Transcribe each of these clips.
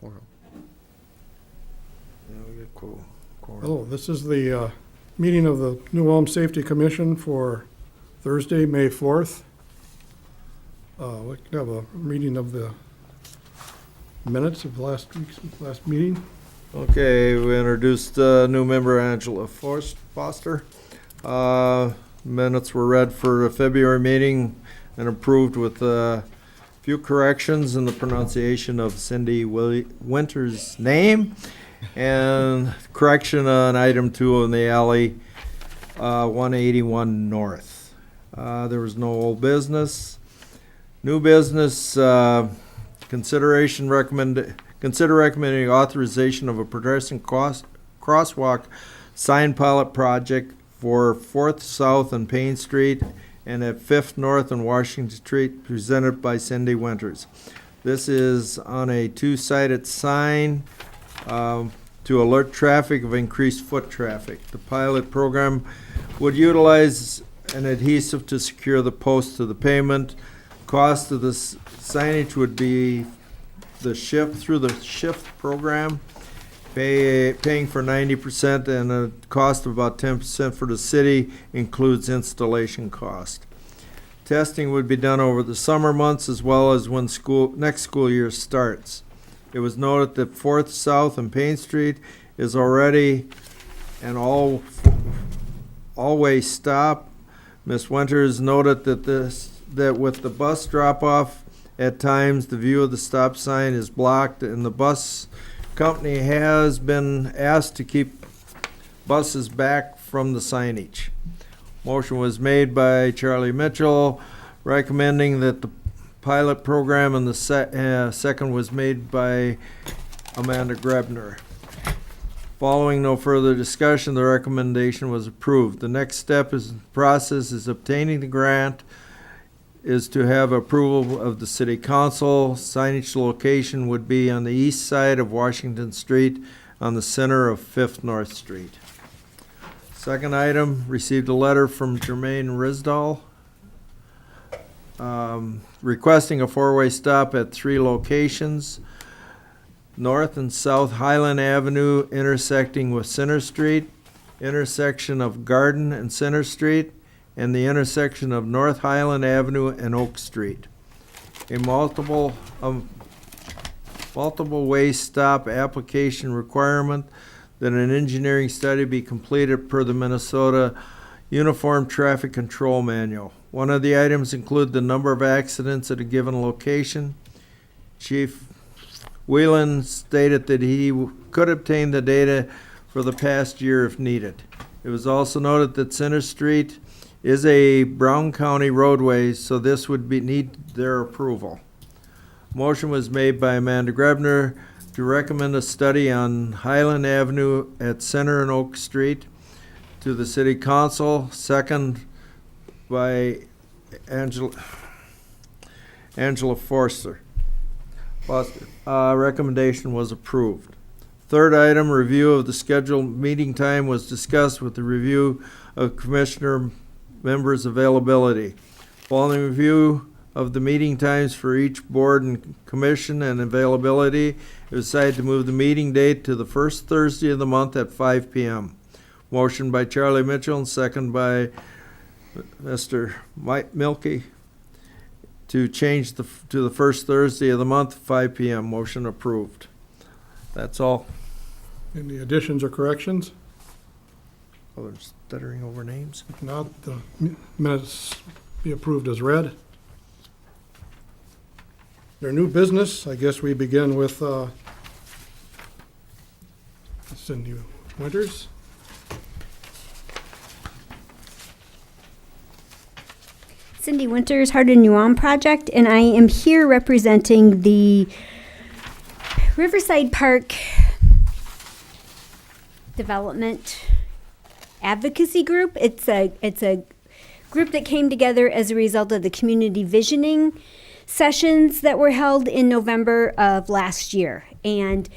quorum. Yeah, we got quorum. Hello, this is the meeting of the New Ulm Safety Commission for Thursday, May 4th. We can have a reading of the minutes of last meeting. Okay, we introduced new member Angela Foster. Minutes were read for the February meeting and approved with a few corrections in the pronunciation of Cindy Winter's name and correction on item 2 in the alley 181 North. There was no old business. New business, consider recommending authorization of a pedestrian crosswalk sign pilot project for 4th South and Payne Street and at 5th North and Washington Street, presented by Cindy Winters. This is on a two-sided sign to alert traffic of increased foot traffic. The pilot program would utilize an adhesive to secure the post to the pavement. Cost of this signage would be the shift program, paying for 90%, and a cost of about 10% for the city includes installation cost. Testing would be done over the summer months as well as when next school year starts. It was noted that 4th South and Payne Street is already an all-way stop. Ms. Winters noted that with the bus drop-off, at times the view of the stop sign is blocked, and the bus company has been asked to keep buses back from the signage. Motion was made by Charlie Mitchell, recommending that the pilot program, and the second was made by Amanda Grebner. Following no further discussion, the recommendation was approved. The next step in the process is obtaining the grant, is to have approval of the city council. Signage location would be on the east side of Washington Street on the center of 5th North Street. Second item, received a letter from Jermaine Risdall requesting a four-way stop at 3 locations: North and South Highland Avenue intersecting with Center Street, intersection of Garden and Center Street, and the intersection of North Highland Avenue and Oak Street. A multiple way stop application requirement that an engineering study be completed per the Minnesota Uniform Traffic Control Manual. One of the items include the number of accidents at a given location. Chief Whelan stated that he could obtain the data for the past year if needed. It was also noted that Center Street is a Brown County roadway, so this would need their approval. Motion was made by Amanda Grebner to recommend a study on Highland Avenue at Center and Oak Street to the City Council, second by Angela Foster. Recommendation was approved. Third item, review of the scheduled meeting time was discussed with the review of Commissioner members' availability. Following review of the meeting times for each board and commission and availability, it was decided to move the meeting date to the first Thursday of the month at 5 p.m. Motion by Charlie Mitchell and second by Mr. Mike Milkey to change to the first Thursday of the month, 5 p.m. Motion approved. That's all. Any additions or corrections? Oh, they're stuttering over names. If not, the minutes be approved as read. Their new business, I guess we begin with Cindy Winters. Cindy Winters, Heart in New Ulm Project, and I am here representing the Riverside Park Development Advocacy Group. It's a group that came together as a result of the community visioning sessions that were held in November of last year. And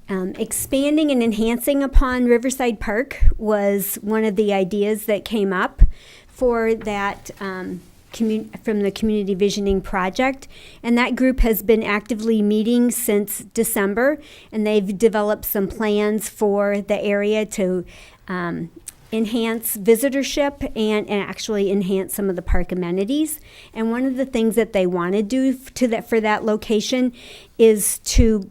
expanding and enhancing upon Riverside Park was one of the ideas that came up for that from the Community Visioning Project. And that group has been actively meeting since December, and they've developed some plans for the area to enhance visitorship and actually enhance some of the park amenities. And one of the things that they want to do for that location is to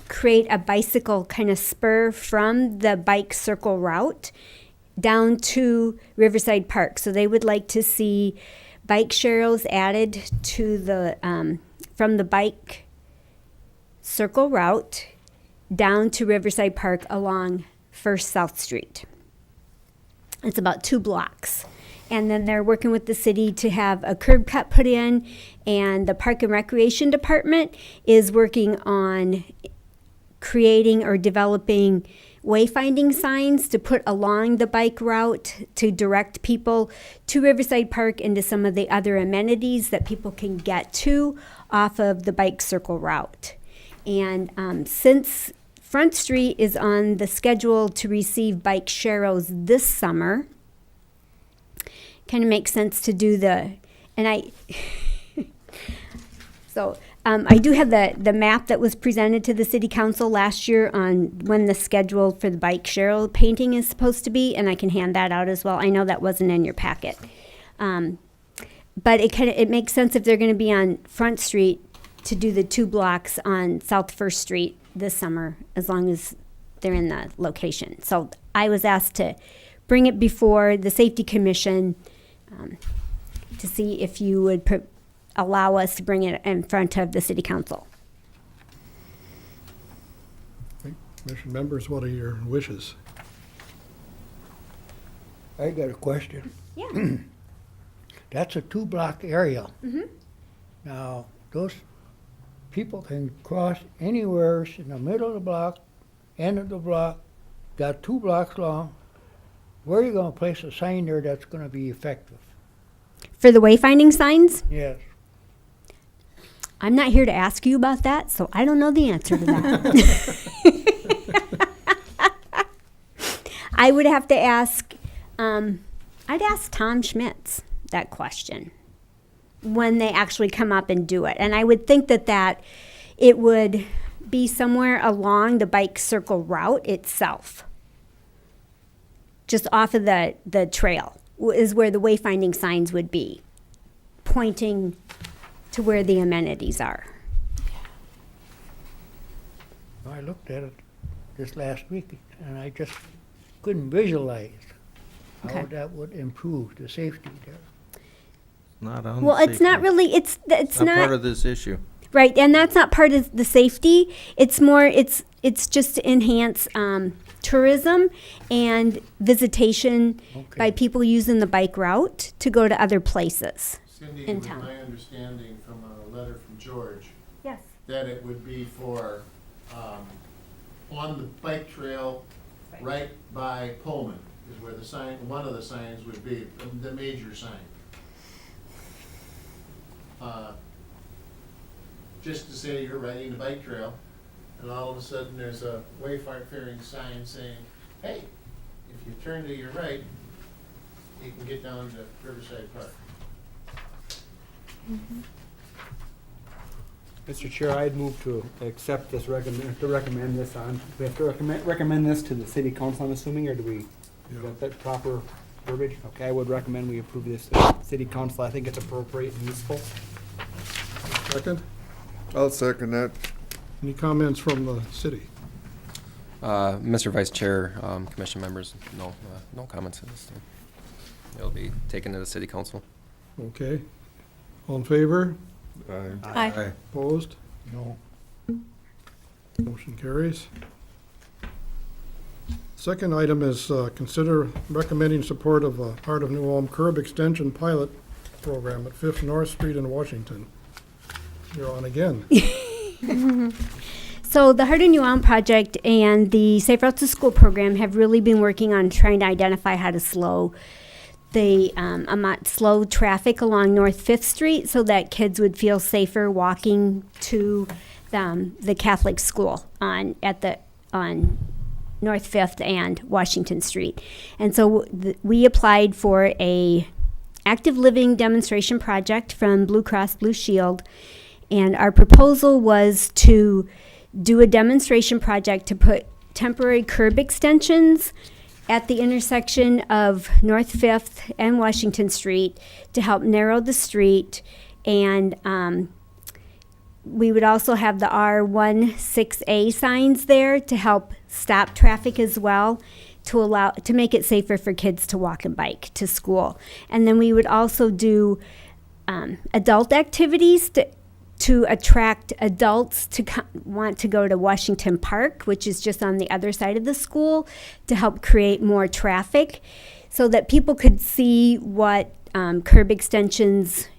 create a bicycle kind of spur from the bike circle route down to Riverside Park. So they would like to see bike sharrows added to the from the bike circle route down to Riverside Park along First South Street. It's about 2 blocks. And then they're working with the city to have a curb cut put in, and the Park and Recreation Department is working on creating or developing wayfinding signs to put along the bike route to direct people to Riverside Park and to some of the other amenities that people can get to off of the bike circle route. And since Front Street is on the schedule to receive bike sharrows this summer, kind of makes sense to do I do have the map that was presented to the city council last year on when the schedule for the bike sharrow painting is supposed to be, and I can hand that out as well. I know that wasn't in your packet. But it makes sense if they're going to be on Front Street to do the 2 blocks on South First Street this summer, as long as they're in the location. So I was asked to bring it before the Safety Commission to see if you would allow us to bring it in front of the city council. Okay. Commission members, what are your wishes? I got a question. Yeah. That's a 2-block area. Mm-hmm. Now, those people can cross anywhere in the middle of the block, end of the block, got 2 blocks long. Where are you going to place a sign there that's going to be effective? For the wayfinding signs, Yes. I'm not here to ask you about that, so I don't know the answer to that. I would have to ask, I'd ask Tom Schmitz that question when they actually come up and do it. And I would think that it would be somewhere along the bike circle route itself. Just off of the trail is where the wayfinding signs would be, pointing to where the amenities are. I looked at it this last week, and I just couldn't visualize how Okay. that would improve the safety there. Not on Well, the it's not safety. really, it's Not part not, of this issue. right, and that's not part of the safety. It's more, it's just to enhance tourism and visitation by Okay. people using the bike route to go to other places. Cindy, in it was town. my understanding from a letter from George Yes. that it would be for, on the bike trail right by Pullman is where the sign, one of the signs would be, the major sign. Just to say you're riding the bike trail, and all of a sudden there's a wayfaring sign saying, hey, if you turn to your right, you can get down to Riverside Park. Mr. Chair, I'd move to accept this, recommend this on, we have to recommend this to the city council, I'm assuming, or do we, is that proper verbiage? Okay, I would recommend we approve this to city council. I think it's appropriate and useful. Second, I'll second that. any comments from the city? Mr. Vice Chair, Commission members, no comments on this. It'll be taken to the city council. Okay. All in favor? Aye. Aye. Opposed? No. Motion carries. Second item is consider recommending support of a Heart of New Ulm curb extension pilot program at 5th North Street in Washington. You're on again. So the Heart of New Ulm project and the Safe Routes to School program have really been working on trying to identify how to slow slow traffic along North 5th Street so that kids would feel safer walking to the Catholic school on North 5th and Washington Street. And so we applied for a active living demonstration project from Blue Cross Blue Shield. And our proposal was to do a demonstration project to put temporary curb extensions at the intersection of North 5th and Washington Street to help narrow the street. And we would also have the R16A signs there to help stop traffic as well, to make it safer for kids to walk and bike to school. And then we would also do adult activities to attract adults to want to go to Washington Park, which is just on the other side of the school, to help create more traffic so that people could see what curb extensions,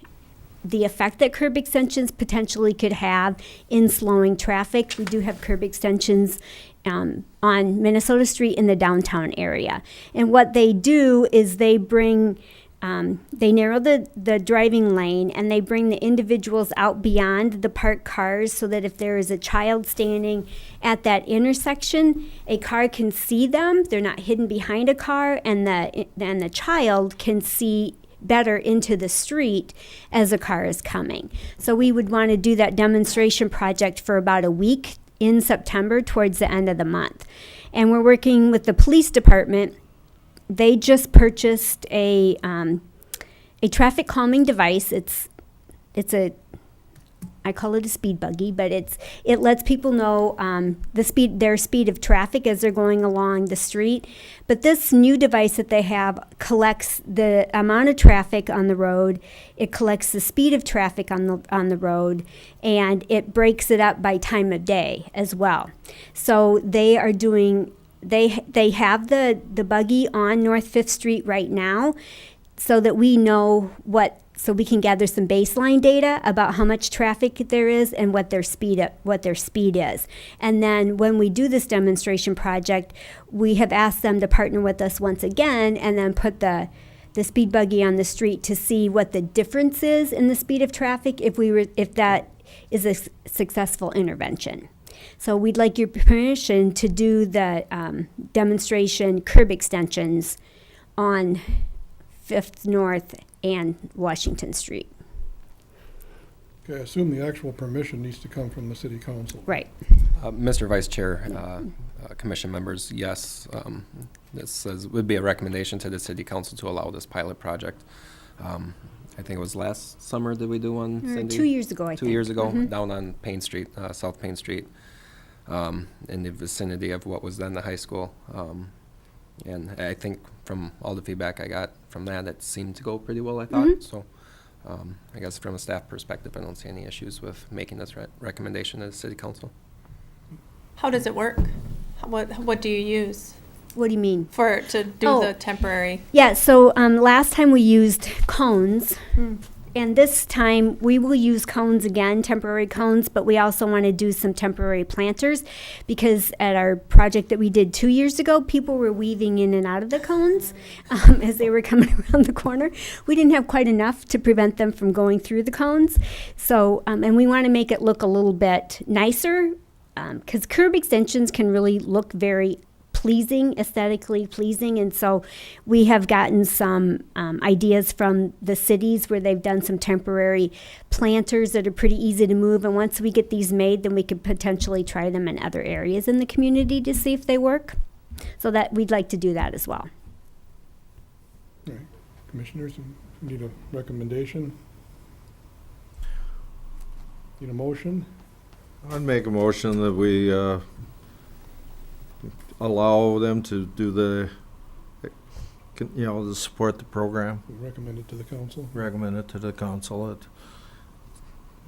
the effect that curb extensions potentially could have in slowing traffic. We do have curb extensions on Minnesota Street in the downtown area. And what they do is they narrow the driving lane, and they bring the individuals out beyond the parked cars so that if there is a child standing at that intersection, a car can see them. They're not hidden behind a car, and the child can see better into the street as a car is coming. So we would want to do that demonstration project for about a week in September towards the end of the month. And we're working with the police department. They just purchased a traffic calming device. I call it a speed buggy, but it lets people know their speed of traffic as they're going along the street. But this new device that they have collects the amount of traffic on the road. It collects the speed of traffic on the road, and it breaks it up by time of day as well. So they are doing. They have the buggy on North 5th Street right now, so that we know so we can gather some baseline data about how much traffic there is and what their speed is. And then when we do this demonstration project, we have asked them to partner with us once again and then put the speed buggy on the street to see what the difference is in the speed of traffic if that is a successful intervention. So we'd like your permission to do the demonstration curb extensions on 5th North and Washington Street. Okay, I assume the actual permission needs to come from the city council. Right. Mr. Vice Chair, commission members, yes, this would be a recommendation to the city council to allow this pilot project. I think it was last summer that we do one, Cindy? 2 years ago, I think. 2 years ago, Mhm. down on Payne Street, South Payne Street, in the vicinity of what was then the high school. And I think from all the feedback I got from that, it seemed to go pretty well, I thought. Mhm. So I guess from a staff perspective, I don't see any issues with making this recommendation to the city council. How does it work? What do you use What do you mean? to do Oh. the temporary? Yeah, so last time we used cones, and this time we will use cones again, temporary cones, but we also want to do some temporary planters because at our project that we did 2 years ago, people were weaving in and out of the cones as they were coming around the corner. We didn't have quite enough to prevent them from going through the cones. So, and we want to make it look a little bit nicer because curb extensions can really look very pleasing, aesthetically pleasing. And so we have gotten some ideas from the cities where they've done some temporary planters that are pretty easy to move. And once we get these made, then we could potentially try them in other areas in the community to see if they work. So that we'd like to do that as well. All right, commissioners, we need a recommendation. Need a motion? I'd make a motion that we allow them to do to support the program, We recommend it to the council. recommend it to the council.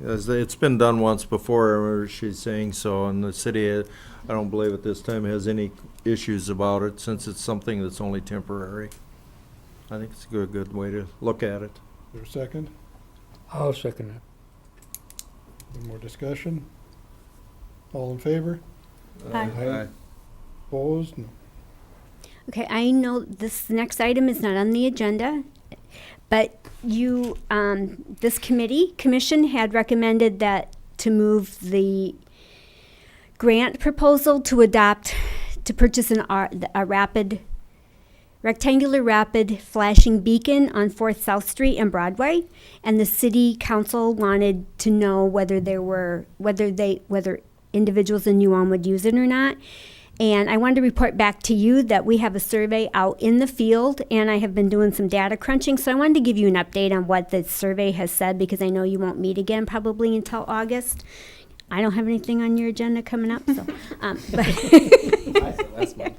It's been done once before, she's saying so, and the city, I don't believe at this time has any issues about it since it's something that's only temporary. I think it's a good way to look at it. Is there a second? I'll second it. Any more discussion? All in favor? Aye. Opposed? No. Okay, I know this next item is not on the agenda, but this commission had recommended that to move the grant proposal to purchase a rapid rectangular rapid flashing beacon on 4th South Street and Broadway, and the city council wanted to know whether individuals in New Ulm would use it or not. And I wanted to report back to you that we have a survey out in the field, and I have been doing some data crunching. So I wanted to give you an update on what the survey has said, because I know you won't meet again probably until August. I don't have anything on your agenda coming up, so. Last month.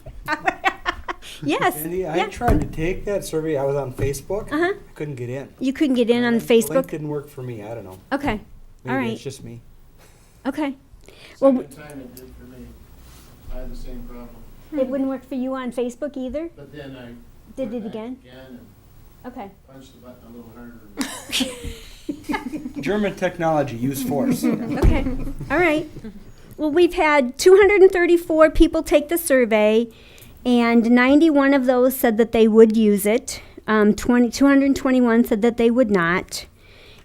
Yes. Andy, I yeah. tried to take that survey. I was on Facebook. Uh-huh. I couldn't get in. You couldn't get in on The link Facebook? didn't work for me. I don't know. Okay. Maybe All right. it's just me. Okay. Well, Second time it did for me. I had the same problem. it wouldn't work for you on Facebook either? But then I Did went it back again? and Okay. punched the button a little harder. German technology, use force. Okay. All right. Well, we've had 234 people take the survey, and 91 of those said that they would use it. 221 said that they would not.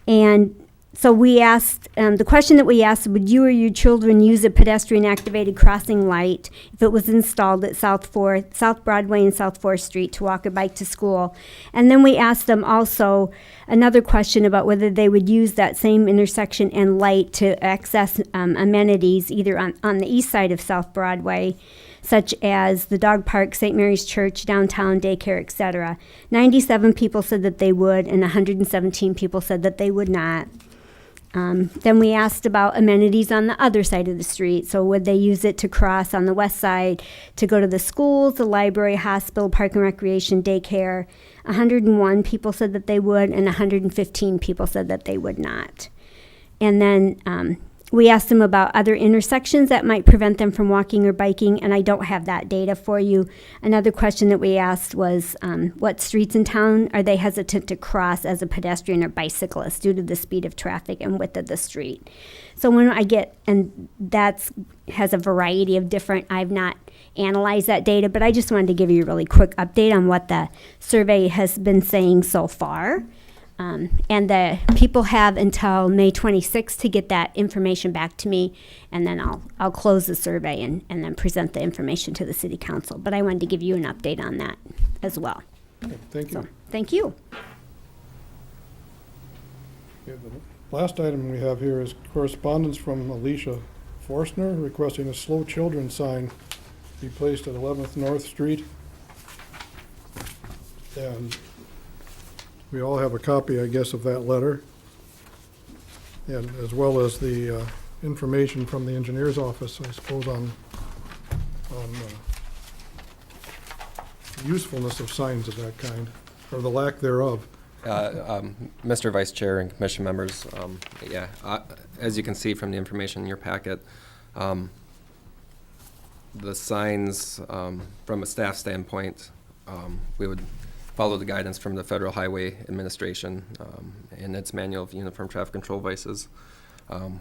And so we asked, the question that we asked, would you or your children use a pedestrian activated crossing light if it was installed at South Broadway and South 4th Street to walk or bike to school? And then we asked them also another question about whether they would use that same intersection and light to access amenities either on the east side of South Broadway, such as the dog park, St. Mary's Church, downtown, daycare, etc. 97 people said that they would, and 117 people said that they would not. Then we asked about amenities on the other side of the street. So would they use it to cross on the west side to go to the schools, the library, hospital, park and recreation, daycare? 101 people said that they would, and 115 people said that they would not. And then we asked them about other intersections that might prevent them from walking or biking, and I don't have that data for you. Another question that we asked was what streets in town are they hesitant to cross as a pedestrian or bicyclist due to the speed of traffic and width of the street? So when I get, and that has a variety of different, I've not analyzed that data, but I just wanted to give you a really quick update on what the survey has been saying so far. And the people have until May 26th to get that information back to me, and then I'll close the survey and then present the information to the city council. But I wanted to give you an update on that as well. Okay, thank you. So, thank you. Okay, the last item we have here is correspondence from Alicia Forstner requesting a slow children sign be placed at 11th North Street. And we all have a copy, I guess, of that letter, and as well as the information from the engineer's office, I suppose, on usefulness of signs of that kind, or the lack thereof. Mr. Vice Chair and Commission members, as you can see from the information in your packet, the signs, from a staff standpoint, we would follow the guidance from the Federal Highway Administration in its Manual of Uniform Traffic Control Devices,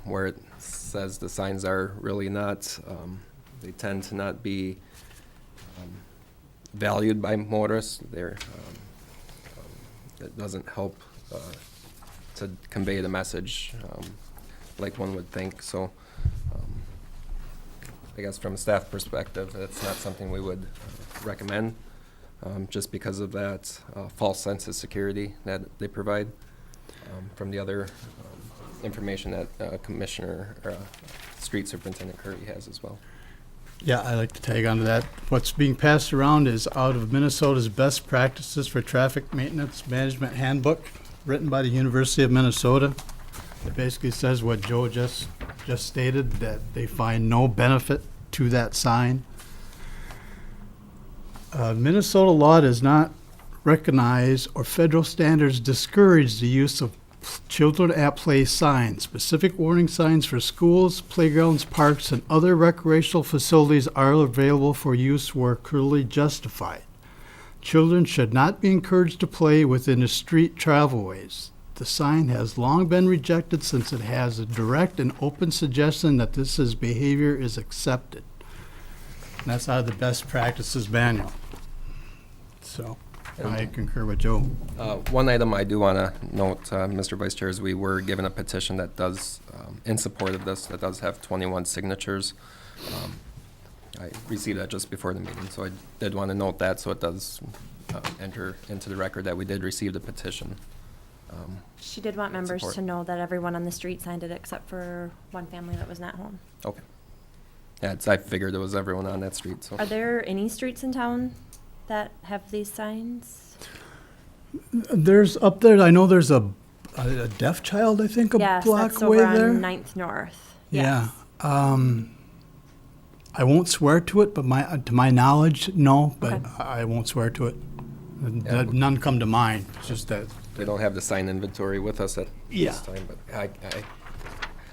where it says the signs are really not, they tend to not be valued by motorists. They're, it doesn't help to convey the message like one would think. So I guess from a staff perspective, it's not something we would recommend. Just because of that false sense of security that they provide from the other information that Commissioner Street Superintendent Curry has as well. Yeah, I'd like to tag onto that. What's being passed around is out of Minnesota's Best Practices for Traffic Maintenance Management Handbook, written by the University of Minnesota. It basically says what Joe just stated, that they find no benefit to that sign. Minnesota law does not recognize or federal standards discourage the use of children at play signs. Specific warning signs for schools, playgrounds, parks, and other recreational facilities are available for use where clearly justified. Children should not be encouraged to play within the street travelways. The sign has long been rejected since it has a direct and open suggestion that this behavior is accepted. And that's out of the Best Practices Manual. So I concur with Joe. One item I do want to note, Mr. Vice Chair, is we were given a petition that does, in support of this, that does have 21 signatures. I received that just before the meeting, so I did want to note that, so it does enter into the record that we did receive the petition. She did want members Support. to know that everyone on the street signed it except for one family that was not home. Okay. Yeah, I figured it was everyone on that street, so. Are there any streets in town that have these signs? There's up there, I know there's a deaf child, I think, a Yes, block that's away over there. on 9th North. Yeah. Yes. I won't swear to it, but to my knowledge, no, but Okay. I won't swear to it. Yeah. None come to mind. It's just that. We don't have the sign inventory with us at Yeah. this time, but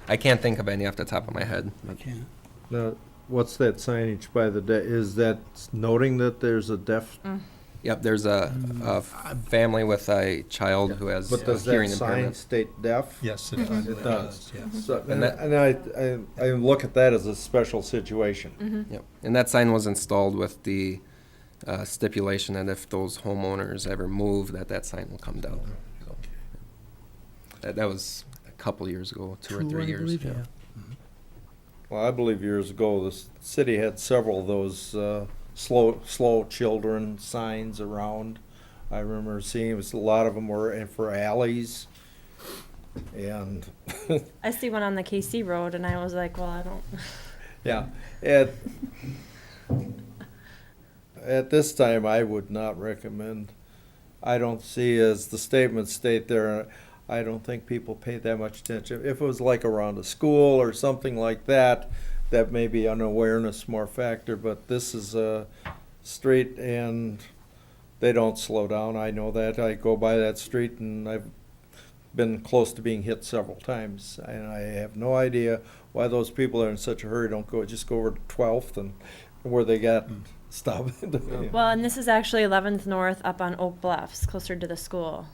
I can't think of any off the top of my head. I can't. Now, what's that signage by the, is that noting that there's a deaf? Yep, there's a family with a child who has But does hearing that sign impairment. state deaf? Yes, it does. It does. Yes. So, And and I look at that as a special situation. Yep, and that sign was installed with the stipulation that if those homeowners ever move, that sign will come down. So, that was a couple years ago, 2 or 3 I years. believe, Yeah. Well, I believe years ago, the city had several of those slow children signs around. I remember seeing, a lot of them were for alleys. And, I see one on the KC Road and I was like, well, I don't. yeah, at this time, I would not recommend. I don't see, as the statements state there, I don't think people pay that much attention. If it was like around a school or something like that, that may be an awareness more factor, but this is a street and they don't slow down. I know that. I go by that street and I've been close to being hit several times. And I have no idea why those people are in such a hurry don't just go over to 12th and where they got stopped. Well, and this is actually 11th North up on Oak Bluffs, closer to the school.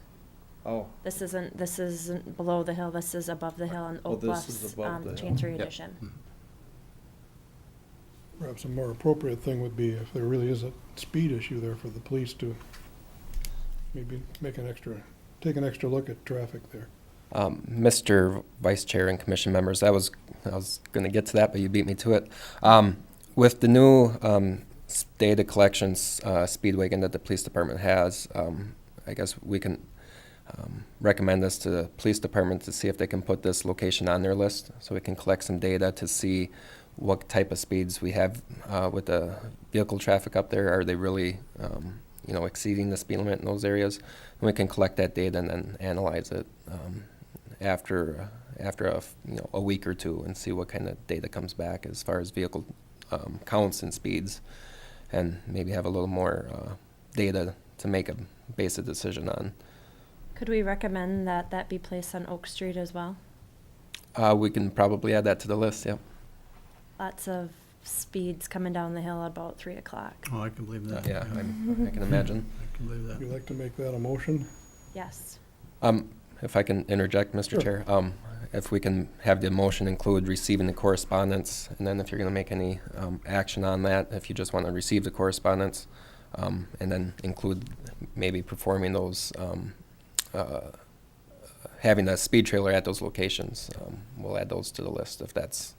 Oh, This isn't below the hill, this is above the hill on Oh, Oak this is Bluffs, above the hill. Chancery Yep. Edition. Perhaps a more appropriate thing would be if there really is a speed issue there for the police to maybe take an extra look at traffic there. Mr. Vice Chair and Commission members, I was going to get to that, but you beat me to it. With the new data collections speed wagon that the police department has, I guess we can recommend this to the police department to see if they can put this location on their list, so we can collect some data to see what type of speeds we have with the vehicle traffic up there. Are they really, exceeding the speed limit in those areas? And we can collect that data and then analyze it after a week or two and see what kind of data comes back as far as vehicle counts and speeds, and maybe have a little more data to make base a decision on. Could we recommend that be placed on Oak Street as well? We can probably add that to the list, yep. Lots of speeds coming down the hill at about 3 o'clock. Oh, I can believe that. Yeah, I can imagine. I can believe Would you that. like to make that a motion? Yes. If I can interject, Mr. Sure. Chair, if we can have the motion include receiving the correspondence, and then if you're gonna make any action on that, if you just wanna receive the correspondence, and then include maybe performing those, having a speed trailer at those locations, we'll add those to the list if that's,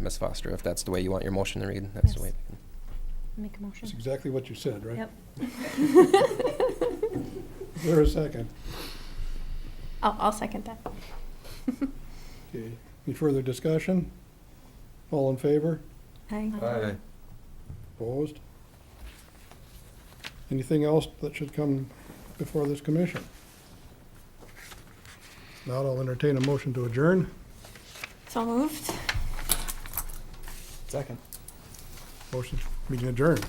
Ms. Foster, if that's the way you want your motion to read, that's the Yes. way. Make a motion. That's exactly what you said, right? Yep. Is there a second? I'll second that. Okay. Any further discussion? All in favor? Aye. Opposed? Anything else that should come before this commission? Now I'll entertain a motion to adjourn. So moved. Second. Motion, meeting adjourned.